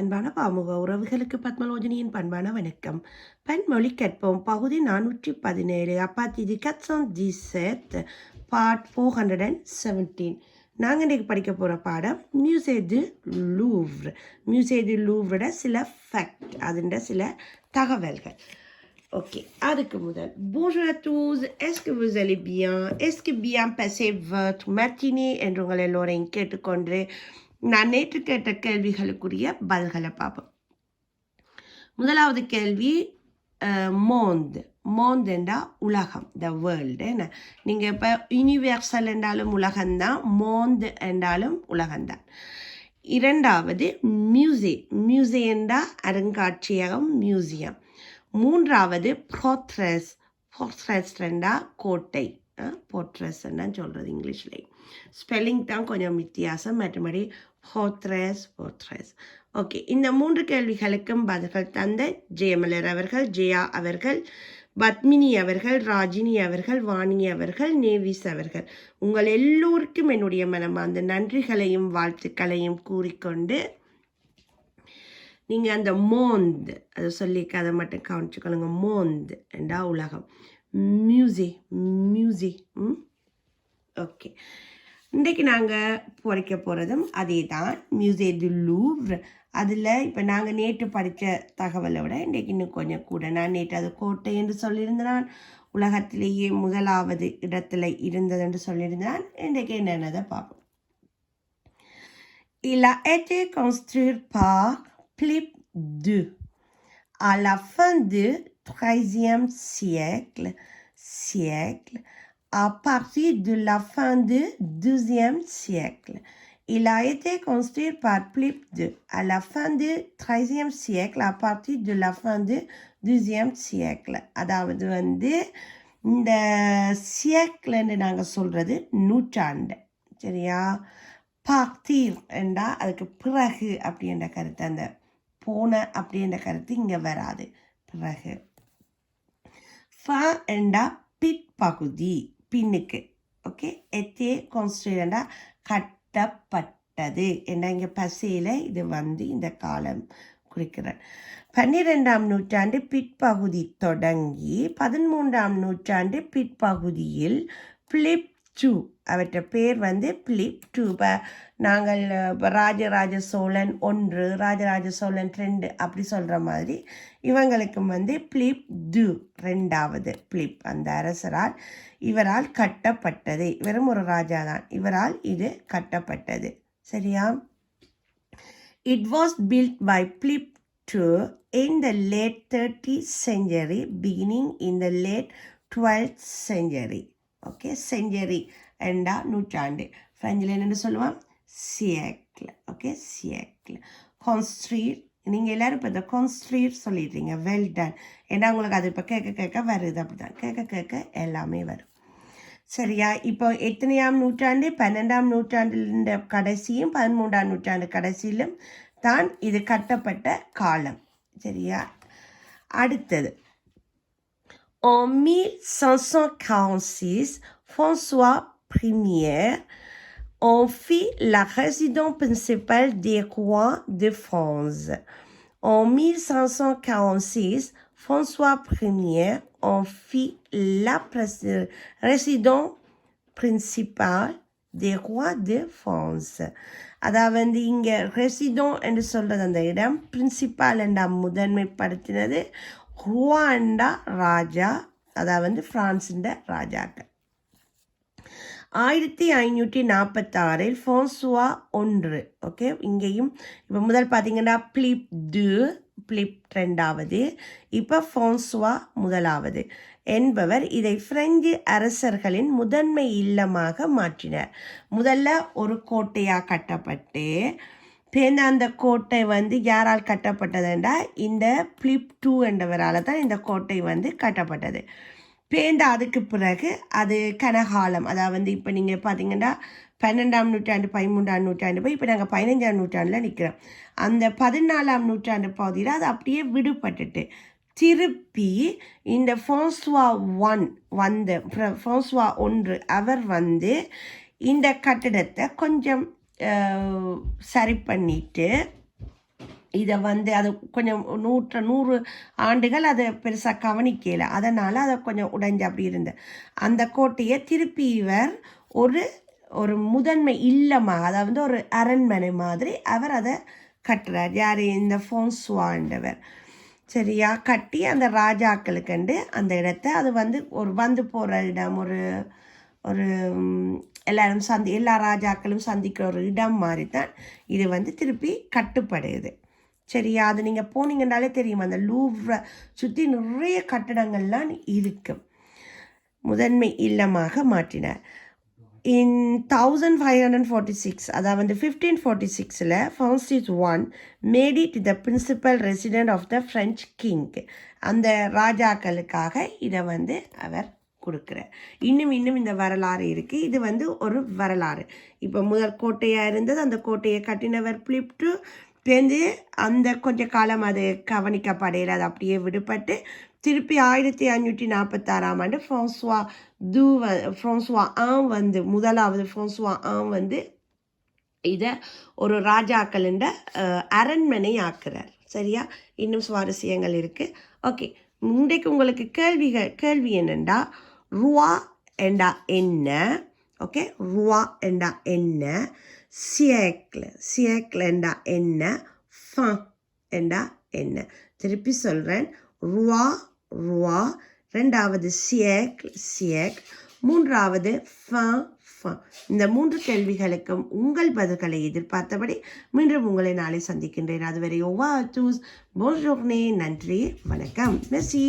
அன்பான பாமுக உறவுகளுக்கு பத்மலோஜனியின் பண்பான வணக்கம். பன்மொழி கற்போம் பகுதி 417 அப்பாத்திதி 417 பார்ட் 417. நாங்கள் இன்றைக்கு படிக்க போகிற பாடம் மியூசே டு லூவ்ர். மியூசே டு லூவ்ரோட சில ஃபேக்ட், அதுன்ற சில தகவல்கள். Ok, அதுக்கு முதல் bonjour à tous, est-ce que vous allez bien? Est-ce que bien passé votre matinée என்று உங்கள் எல்லோரையும் கேட்டுக்கொண்டு நான் நேற்று கேட்ட கேள்விகளுக்குரிய பதில்களை பார்ப்போம். முதலாவது கேள்வி மோந்து. மோந்து என்றால் உலகம், த வேர்ல்டு. என்ன நீங்கள் இப்போ யூனிவர்சல் என்றாலும் உலகம்தான், மோந்து என்றாலும் உலகம்தான். இரண்டாவது மியூசே. மியூசே என்றால் அருங்காட்சியகம், மியூசியம். மூன்றாவது போர்ட்ரஸ். போர்ட்ரஸ் என்றால் கோட்டை. போர்ட்ரஸ் என்னன்னு சொல்கிறது இங்கிலீஷ்லேயே. ஸ்பெல்லிங் தான் கொஞ்சம் வித்தியாசம், மற்றபடி போர்ட்ரஸ் போர்ட்ரஸ். ஓகே, இந்த மூன்று கேள்விகளுக்கும் பதில்கள் தந்த ஜெயமலர் அவர்கள், ஜெயா அவர்கள், பத்மினி அவர்கள், ராஜினி அவர்கள், வாணி அவர்கள், நேவிஸ் அவர்கள், உங்கள் எல்லோருக்கும் என்னுடைய மனமார்ந்த நன்றிகளையும் வாழ்த்துக்களையும் கூறிக்கொண்டு நீங்கள் அந்த மோந்து அதை சொல்லி கதை மட்டும் கவனிச்சுக்கொள்ளுங்க. மோந்து என்றா உலகம், மியூசே மியூசே. ஓகே, இன்றைக்கு நாங்கள் படிக்க போகிறதும் அதே தான், மியூசே டு லூவ்ர். அதில் இப்போ நாங்கள் நேற்று படித்த தகவலை விட இன்றைக்கு இன்னும் கொஞ்சம் கூட. நான் நேற்று அது கோட்டை என்று சொல்லியிருந்தான், உலகத்திலேயே முதலாவது இடத்துல இருந்தது என்று சொல்லியிருந்தான். இன்றைக்கு என்னென்னதை பார்ப்போம். Il a été construit par Philippe II à la fin du XIIIe siècle, à partir de la fin du XIIe siècle. Il a été construit par Philippe II à la fin du XIIIe siècle, à partir de la fin du XIIe siècle. அதாவது வந்து இந்த சியக்கிள்னு நாங்கள் சொல்கிறது நூற்றாண்டு, சரியா? பார்த்தீர் என்றால் அதுக்கு பிறகு அப்படின்ற கருத்து, அந்த போன அப்படின்ற கருத்து இங்கே வராது, பிறகு. ஃப என்றா பிற்பகுதி, பின்னுக்கு. ஓகே, எத்தே கான்ஸ்டன்டா கட்டப்பட்டது என்ற இங்கே பசையில் இது வந்து இந்த காலம் குறிக்கிறார். 12ஆம் நூற்றாண்டு பிற்பகுதி தொடங்கி 13ஆம் நூற்றாண்டு பிற்பகுதியில் பிலிப் II, அவற்ற பேர் வந்து பிலிப் II. இப்போ நாங்கள் ராஜராஜ சோழன் 1, ராஜராஜ சோழன் 2 அப்படி சொல்கிற மாதிரி இவங்களுக்கும் வந்து பிலிப் II, 2வது பிலிப், அந்த அரசரால் இவரால் கட்டப்பட்டது. வெறும் ஒரு ராஜா தான், இவரால் இது கட்டப்பட்டது, சரியா? It was built by Philip II in the late 13th century, beginning in the late 12th century. Okay, century என்றா நூற்றாண்டு. ஃப்ரெஞ்சில் என்னென்னு சொல்லுவான், சியக்கிள். ஓகே, சியக்கிள். கான்ஸ்ட்ரீட், நீங்கள் எல்லோரும் இப்போ இந்த கான்ஸ்ட்ரீட் சொல்லிடுறீங்க, வெல் டன். ஏன்னா உங்களுக்கு அது இப்போ கேட்க கேட்க வருது, அப்படி தான் கேட்க கேட்க எல்லாமே வரும், சரியா? இப்போ எத்தனையாம் நூற்றாண்டு? 12ஆம் நூற்றாண்டு கடைசியும் 13ஆம் நூற்றாண்டு கடைசியிலும் தான் இது கட்டப்பட்ட காலம், சரியா? அடுத்தது, en 1546, François Ier en fit la résidence principale des rois de France. En 1546, François Ier en fit la résidence principale des rois de France. அதாவது இங்கே ரெசிடோன் என்று சொல்கிறது அந்த இடம், பிரின்சிபால் என்ற முதன்மைப்படுத்தினது, ருவாண்டா ராஜா, அதாவது பிரான்ஸின் ராஜாக்கள். 1546 ஃப்ரான்சுவா I. ஓகே, இங்கேயும் இப்போ முதல் பார்த்தீங்கன்னா பிலிப் II, பிலிப் 2வது, இப்போ ஃப்ரான்சுவா 1வது என்பவர் இதை பிரெஞ்சு அரசர்களின் முதன்மை இல்லமாக மாற்றினார். முதல்ல ஒரு கோட்டையாக கட்டப்பட்டு பேர்ந்த அந்த கோட்டை வந்து யாரால் கட்டப்பட்டதுண்டா இந்த பிலிப் II என்றவரால் தான் இந்த கோட்டை வந்து கட்டப்பட்டது. பேர்ந்த அதுக்கு பிறகு அது கனகாலம், அதாவது இப்போ நீங்கள் பார்த்தீங்கன்னா 12ஆம் நூற்றாண்டு 13ஆம் நூற்றாண்டு போய் இப்போ நாங்கள் 15ஆம் நூற்றாண்டில் நிற்கிறோம். அந்த 14ஆம் நூற்றாண்டு பகுதியில் அது அப்படியே விடுபட்டுட்டு திருப்பி இந்த ஃப்ரான்சுவா I அவர் வந்து இந்த கட்டிடத்தை கொஞ்சம் சரி பண்ணிட்டு இதை வந்து அது கொஞ்சம் 100 ஆண்டுகள் அதை பெருசாக கவனிக்கல, அதனால் அதை கொஞ்சம் உடைஞ்சு அப்படி இருந்தது. அந்த கோட்டையை திருப்பி இவர் ஒரு ஒரு முதன்மை இல்லமாக, அதாவது ஒரு அரண்மனை மாதிரி அவர் அதை கட்டுறார். யார்? இந்த ஃப்ரான்சுவான்றவர். சரியா கட்டி அந்த ராஜாக்களுக்குண்டு அந்த இடத்த, அது வந்து ஒரு வந்து போகிற இடம், ஒரு ஒரு எல்லாரும் எல்லா ராஜாக்களும் சந்திக்கிற ஒரு இடம் மாதிரி தான் இது வந்து திருப்பி கட்டுப்படுது. சரியா, அது நீங்கள் போனீங்கன்னாலே தெரியும், அந்த லூவ்ரை சுற்றி நிறைய கட்டடங்கள்லாம் இருக்கும். முதன்மை இல்லமாக மாற்றினார். இன் 1546, அதாவது 1546 Francis I made it the principal resident of the French king. அந்த ராஜாக்களுக்காக இதை வந்து அவர் கொடுக்குறார். இன்னும் இந்த வரலாறு இருக்குது. இது வந்து ஒரு வரலாறு. இப்போ முதல் கோட்டையாக இருந்தது, அந்த கோட்டையை கட்டினவர் பிலிப் பேருந்து அந்த கொஞ்ச காலம் அது கவனிக்கப்படையில் அது அப்படியே விடுபட்டு திருப்பி 1546ஆம் ஆண்டு ஃப்ரான்சுவா வந்து முதலாவது ஃப்ரான்சுவா வந்து இதை ஒரு ராஜாக்களின் அரண்மனை ஆக்குறார். சரியா, இன்னும் சுவாரஸ்யங்கள் இருக்குது. ஓகே, இன்றைக்கு உங்களுக்கு கேள்வி என்னென்னா, ருவா என்றா என்ன? ஓகே, ருவா என்றா என்ன? சியேக்ல் என்றா என்ன? ஃபன் என்றா என்ன? திருப்பி சொல்கிறேன். ருவா, ரெண்டாவது சியேக், மூன்றாவது ஃபன். இந்த 3 கேள்விகளுக்கும் உங்கள் பதில்களை எதிர்பார்த்தபடி மீண்டும் உங்களை நாளை சந்திக்கின்றேன். அதுவரை ஓவா டூஸ் போன் ஜோர்னே. நன்றி, வணக்கம், மெர்சி.